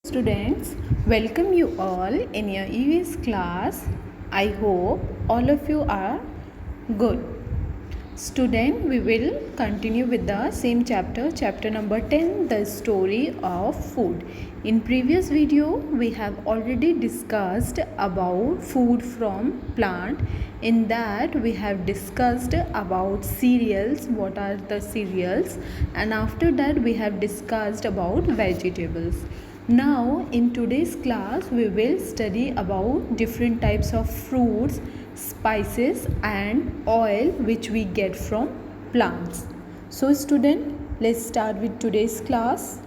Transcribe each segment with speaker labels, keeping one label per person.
Speaker 1: Students, welcome you all in your EVS class. I hope all of you are good. Student, we will continue with the same chapter number 10, the story of food. In previous video, we have already discussed about food from plant. In that, we have discussed about cereals, what are the cereals, and after that, we have discussed about vegetables. Now in today's class we will study about different types of fruits, spices and oil which we get from plants. So student, let's start with today's class.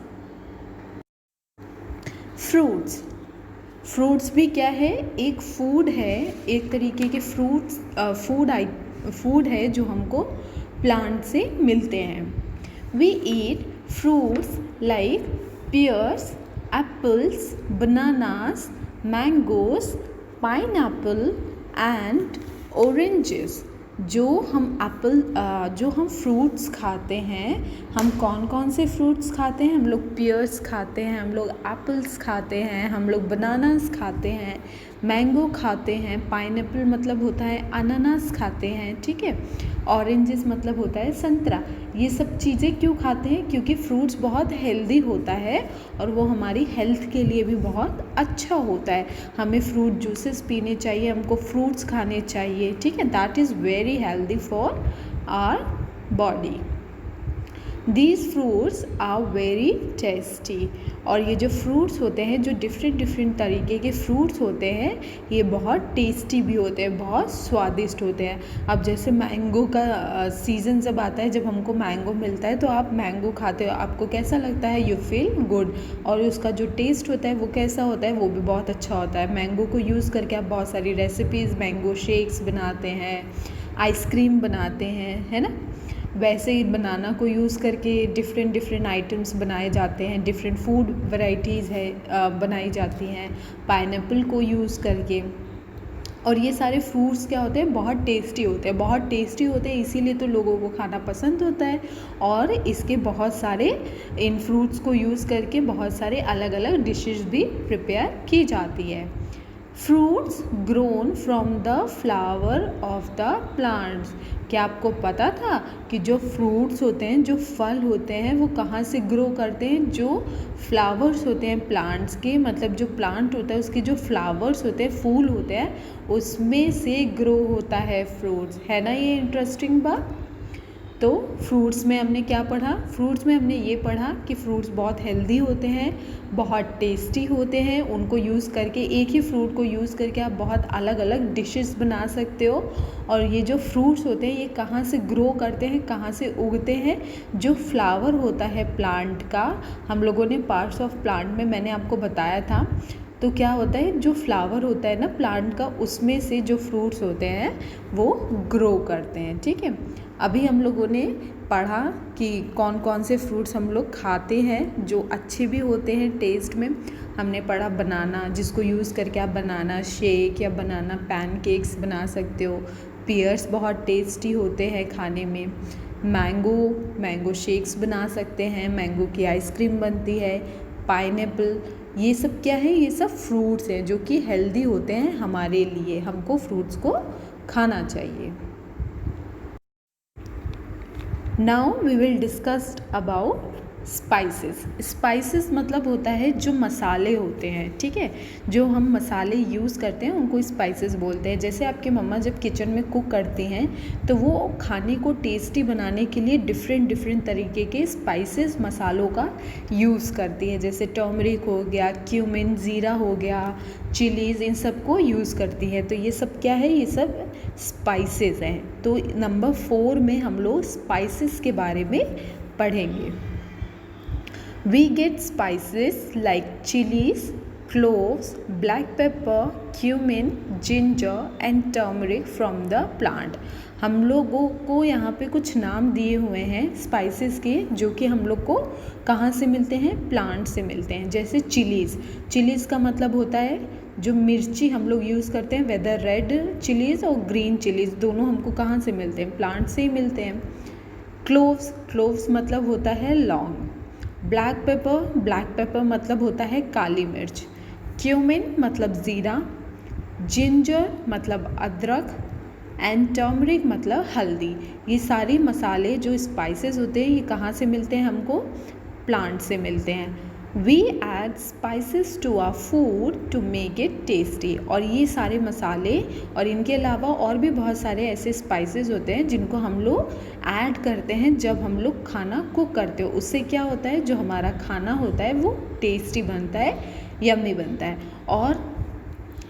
Speaker 1: Fruits भी क्या है, एक food है, एक तरीके के food है जो हमको प्लांट से मिलते हैं. We eat fruits like pears, apples, bananas, mangoes, pineapple and oranges. जो हम फ्रूट्स खाते हैं, हम कौन कौन से फ्रूट्स खाते हैं? हम लोग पियर्स खाते हैं, हम लोग एप्पल्स खाते हैं, हम लोग बनानास खाते हैं, मैंगो खाते हैं, पाइनएप्पल मतलब होता है अनानास खाते हैं, ठीक है. ऑरेंजेस मतलब होता है संतरा. ये सब चीज़ें क्यों खाते हैं? क्योंकि फ्रूट्स बहुत हेल्दी होता है और वो हमारी हेल्थ के लिए भी बहुत अच्छा होता है. हमें फ्रूट जूसेस पीने चाहिए, हमको फ्रूट्स खाने चाहिए, ठीक है. That is very healthy for our body. These fruits are very tasty. और ये जो फ्रूट्स होते हैं, जो डिफरेंट तरीके के फ्रूट्स होते हैं, ये बहुत टेस्टी भी होते हैं, बहुत स्वादिष्ट होते हैं. अब जैसे मैंगो का सीज़न जब आता है, जब हमको मैंगो मिलता है तो आप मैंगो खाते हो, आपको कैसा लगता है? You feel good. और उसका जो टेस्ट होता है वो कैसा होता है? वो भी बहुत अच्छा होता है. मैंगो को यूज़ करके आप बहुत सारी रेसिपीज़, मैंगो शेक्स बनाते हैं, आइसक्रीम बनाते हैं, है ना. वैसे ही बनाना को यूज़ करके डिफरेंट आइटम्स बनाए जाते हैं, डिफरेंट फूड वैरायटीज़ बनाई जाती हैं पाइनएप्पल को यूज़ करके. और ये सारे फ्रूट्स क्या होते हैं? बहुत टेस्टी होते हैं, इसीलिए तो लोगों को खाना पसंद होता है. और इसके बहुत सारे, इन फ्रूट्स को यूज़ करके बहुत सारे अलग अलग डिशेस भी प्रिपेयर की जाती है. Fruits grown from the flower of the plants. क्या आपको पता था कि जो फ्रूट्स होते हैं, जो फल होते हैं, वो कहाँ से ग्रो करते हैं? जो फ्लावर्स होते हैं प्लांट्स के, मतलब जो प्लांट होता है उसके जो फ्लावर्स होते हैं, फूल होते हैं, उसमें से ग्रो होता है फ्रूट्स. है ना ये इंटरेस्टिंग बात. तो फ्रूट्स में हमने क्या पढ़ा? फ्रूट्स में हमने ये पढ़ा कि फ्रूट्स बहुत हेल्दी होते हैं, बहुत टेस्टी होते हैं. उनको यूज़ करके, एक ही फ्रूट को यूज़ करके आप बहुत अलग अलग डिशेस बना सकते हो. और ये जो फ्रूट्स होते हैं, ये कहाँ से ग्रो करते हैं, कहाँ से उगते हैं? जो फ्लावर होता है प्लांट का, हम लोगों ने पार्ट्स ऑफ प्लांट में मैंने आपको बताया था. तो क्या होता है, जो फ्लावर होता है ना प्लांट का, उसमें से जो फ्रूट्स होते हैं वो ग्रो करते हैं, ठीक है. अभी हम लोगों ने पढ़ा कि कौन कौन से फ्रूट्स हम लोग खाते हैं जो अच्छे भी होते हैं टेस्ट में. हमने पढ़ा बनाना, जिसको यूज़ करके आप बनाना शेक या बनाना पैनकेक्स बना सकते हो. पियर्स बहुत टेस्टी होते हैं खाने में. मैंगो शेक्स बना सकते हैं, मैंगो की आइसक्रीम बनती है. पाइनएप्पल, ये सब क्या है? ये सब फ्रूट्स हैं जो कि हेल्दी होते हैं हमारे लिए. हमको फ्रूट्स को खाना चाहिए. Now we will discuss about spices मतलब होता है जो मसाले होते हैं, ठीक है. जो हम मसाले यूज़ करते हैं उनको स्पाइसेस बोलते हैं. जैसे आपके मम्मा जब किचन में कुक करती हैं तो वो खाने को टेस्टी बनाने के लिए डिफरेंट तरीके के स्पाइसेस, मसालों का यूज़ करती हैं. जैसे टर्मरिक हो गया, क्यूमिन, ज़ीरा हो गया, चिलीज़, इन सब को यूज़ करती है. तो ये सब क्या है? ये सब स्पाइसेस हैं. तो नंबर 4 में हम लोग स्पाइसेस के बारे में पढ़ेंगे. We get spices like chilies, cloves, black pepper, cumin, ginger and turmeric from the plant. हम लोगों को यहाँ पे कुछ नाम दिए हुए हैं स्पाइसेस के, जो कि हम लोग को कहाँ से मिलते हैं? प्लांट से मिलते हैं. जैसे चिलीज़ का मतलब होता है जो मिर्ची हम लोग यूज़ करते हैं, वेदर रेड चिलीज़ और ग्रीन चिलीज़, दोनों हमको कहाँ से मिलते हैं? प्लांट से ही मिलते हैं. क्लोव्स मतलब होता है लौंग. ब्लैक पेपर मतलब होता है काली मिर्च। क्यूमिन मतलब ज़ीरा। जिंजर मतलब अदरक। एंड टर्मरिक मतलब हल्दी। ये सारे मसाले जो स्पाइसेस होते हैं ये कहाँ से मिलते हैं हमको? प्लांट से मिलते हैं। We add spices to our food to make it tasty. और ये सारे मसाले और इनके अलावा और भी बहुत सारे ऐसे स्पाइसेस होते हैं जिनको हम लोग ऐड करते हैं जब हम लोग खाना कुक करते हो। उससे क्या होता है, जो हमारा खाना होता है वो टेस्टी बनता है, यम्मी बनता है। और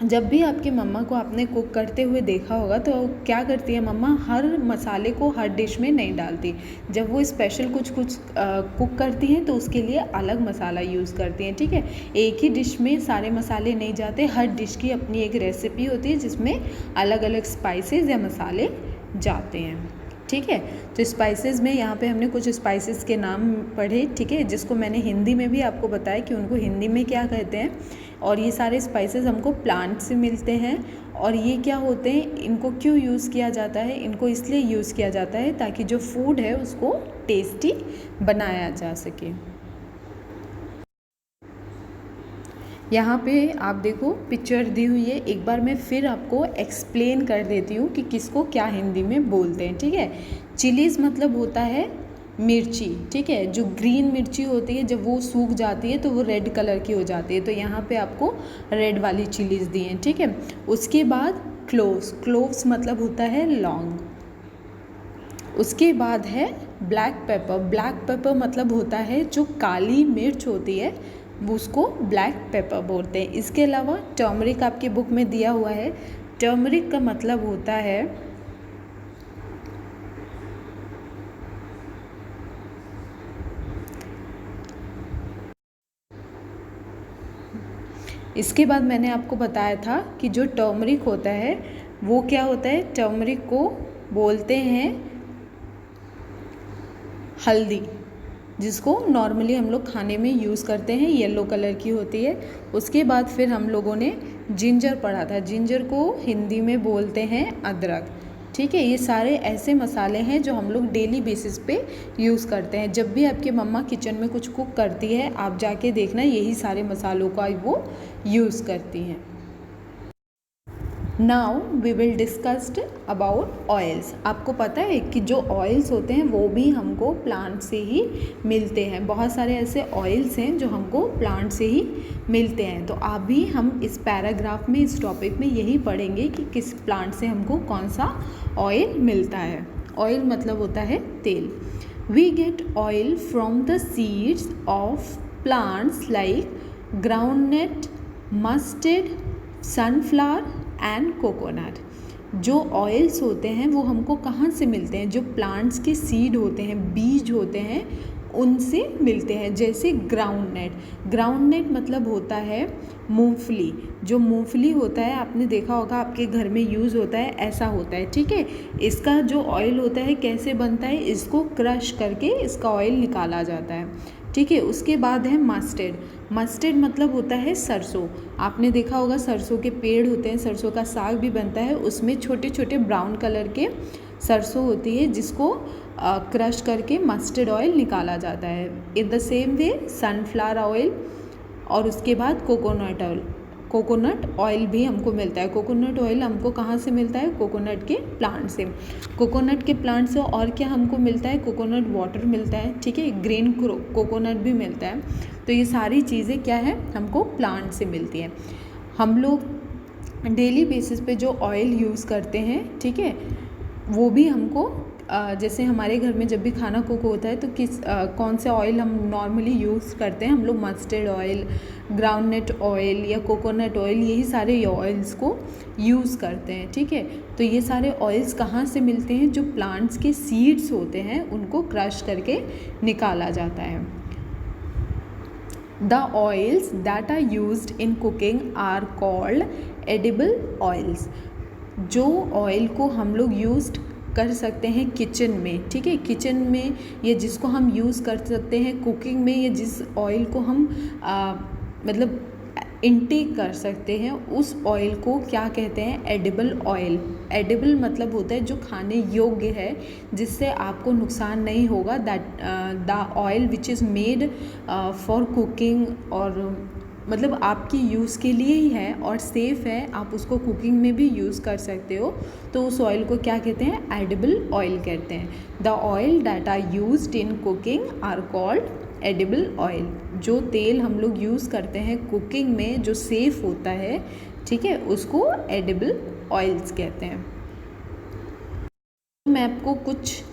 Speaker 1: जब भी आपकी मम्मा को आपने कुक करते हुए देखा होगा तो क्या करती है मम्मा, हर मसाले को हर डिश में नहीं डालती। जब वो स्पेशल कुछ कुक करती हैं तो उसके लिए अलग मसाला यूज़ करती हैं। ठीक है, एक ही डिश में सारे मसाले नहीं जाते, हर डिश की अपनी एक रेसिपी होती है जिसमें अलग अलग स्पाइसेस या मसाले जाते हैं। ठीक है, तो स्पाइसेस में यहाँ पे हमने कुछ स्पाइसेस के नाम पढ़े। ठीक है, जिसको मैंने हिंदी में भी आपको बताया कि उनको हिंदी में क्या कहते हैं। और ये सारे स्पाइसेस हमको प्लांट से मिलते हैं। और ये क्या होते हैं, इनको क्यों यूज़ किया जाता है? इनको इसलिए यूज़ किया जाता है ताकि जो फूड है उसको टेस्टी बनाया जा सके। यहाँ पे आप देखो पिक्चर दी हुई है, एक बार मैं फिर आपको एक्सप्लेन कर देती हूँ कि किसको क्या हिंदी में बोलते हैं। ठीक है, चिलीज़ मतलब होता है मिर्ची। ठीक है, जो ग्रीन मिर्ची होती है जब वो सूख जाती है तो वो रेड कलर की हो जाती है, तो यहाँ पे आपको रेड वाली चिलीज़ दी हैं। ठीक है, उसके बाद क्लोव्स मतलब होता है लौंग। उसके बाद है ब्लैक पेपर मतलब होता है जो काली मिर्च होती है वो उसको ब्लैक पेपर बोलते हैं। इसके अलावा टर्मरिक आपकी बुक में दिया हुआ है। टर्मरिक का मतलब होता है इसके बाद मैंने आपको बताया था कि जो टर्मरिक होता है वो क्या होता है, टर्मरिक को बोलते हैं हल्दी, जिसको नॉर्मली हम लोग खाने में यूज़ करते हैं, येलो कलर की होती है। उसके बाद फिर हम लोगों ने जिंजर पढ़ा था, जिंजर को हिंदी में बोलते हैं अदरक। ठीक है, ये सारे ऐसे मसाले हैं जो हम लोग डेली बेसिस पे यूज़ करते हैं। जब भी आपकी मम्मा किचन में कुछ कुक करती है आप जाके देखना यही सारे मसालों का वो यूज़ करती हैं। Now we will discussed about oils. आपको पता है कि जो ऑयल्स होते हैं वो भी हमको प्लांट से ही मिलते हैं। बहुत सारे ऐसे ऑयल्स हैं जो हमको प्लांट से ही मिलते हैं। तो अभी हम इस पैराग्राफ में, इस टॉपिक में यही पढ़ेंगे कि किस प्लांट से हमको कौन सा ऑयल मिलता है। ऑयल मतलब होता है तेल। We get oil from the seeds of plants like groundnut, mustard, sunflower and coconut. जो ऑयल्स होते हैं वो हमको कहाँ से मिलते हैं? जो प्लांट्स के सीड होते हैं, बीज होते हैं, उनसे मिलते हैं। जैसे ग्राउंडनट मतलब होता है मूंगफली। जो मूंगफली होता है आपने देखा होगा आपके घर में यूज़ होता है, ऐसा होता है। ठीक है, इसका जो ऑयल होता है कैसे बनता है, इसको क्रश करके इसका ऑयल निकाला जाता है। ठीक है, उसके बाद है मस्टर्ड मतलब होता है सरसों। आपने देखा होगा सरसों के पेड़ होते हैं, सरसों का साग भी बनता है, उसमें छोटे छोटे ब्राउन कलर के सरसों होती है जिसको क्रश करके मस्टर्ड ऑयल निकाला जाता है। In the same way sunflower oil और उसके बाद कोकोनट ऑयल भी हमको मिलता है। कोकोनट ऑयल हमको कहाँ से मिलता है? कोकोनट के प्लांट से। कोकोनट के प्लांट से और क्या हमको मिलता है? कोकोनट वाटर मिलता है। ठीक है, ग्रीन कोकोनट भी मिलता है। तो ये सारी चीज़ें क्या है, हमको प्लांट से मिलती हैं। हम लोग डेली बेसिस पे जो ऑयल यूज़ करते हैं, ठीक है, वो भी हमको जैसे हमारे घर में जब भी खाना कुक होता है तो कौन से ऑयल हम नॉर्मली यूज़ करते हैं? हम लोग मस्टर्ड ऑयल, ग्राउंडनट ऑयल या कोकोनट ऑयल, यही सारे ऑयल्स को यूज़ करते हैं। ठीक है, तो ये सारे ऑयल्स कहाँ से मिलते हैं? जो प्लांट्स के सीड्स होते हैं उनको क्रश करके निकाला जाता है। The oils that are used in cooking are called edible oils. जो ऑयल को हम लोग यूज़ कर सकते हैं किचन में, ठीक है, किचन में या जिसको हम यूज़ कर सकते हैं कुकिंग में, या जिस ऑयल को हम मतलब इनटेक कर सकते हैं, उस ऑयल को क्या कहते हैं, एडिबल ऑयल। एडिबल मतलब होता है जो खाने योग्य है, जिससे आपको नुकसान नहीं होगा, that the oil which is made for cooking, और मतलब आपकी यूज़ के लिए ही है और सेफ़ है, आप उसको कुकिंग में भी यूज़ कर सकते हो, तो उस ऑयल को क्या कहते हैं, एडिबल ऑयल कहते हैं। The oil that are used in cooking are called edible oil. जो तेल हम लोग यूज़ करते हैं कुकिंग में जो सेफ़ होता है, ठीक है, उसको एडिबल ऑयल्स कहते हैं। मैं आपको कुछ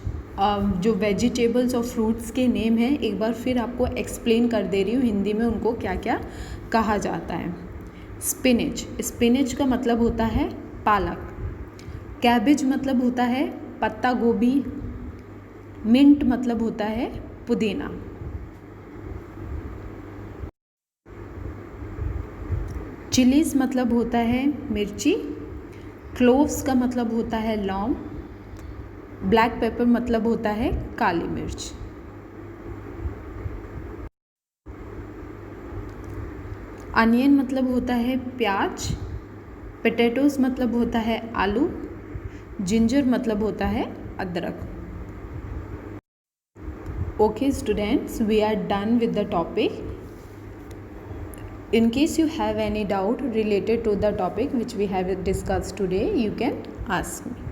Speaker 1: जो वेजिटेबल्स और फ्रूट्स के नेम हैं एक बार फिर आपको एक्सप्लेन कर दे रही हूँ हिंदी में, उनको क्या क्या कहा जाता है। स्पिनच, स्पिनच का मतलब होता है पालक। कैबेज मतलब होता है पत्ता गोभी। मिंट मतलब होता है पुदीना। चिलीज़ मतलब होता है मिर्ची। क्लोव्स का मतलब होता है लौंग। ब्लैक पेपर मतलब होता है काली मिर्च। अनियन मतलब होता है प्याज। पोटैटोज़ मतलब होता है आलू। जिंजर मतलब होता है अदरक। Okay students, we are done with the topic. In case you have any doubt related to the topic which we have discussed today, you can ask me.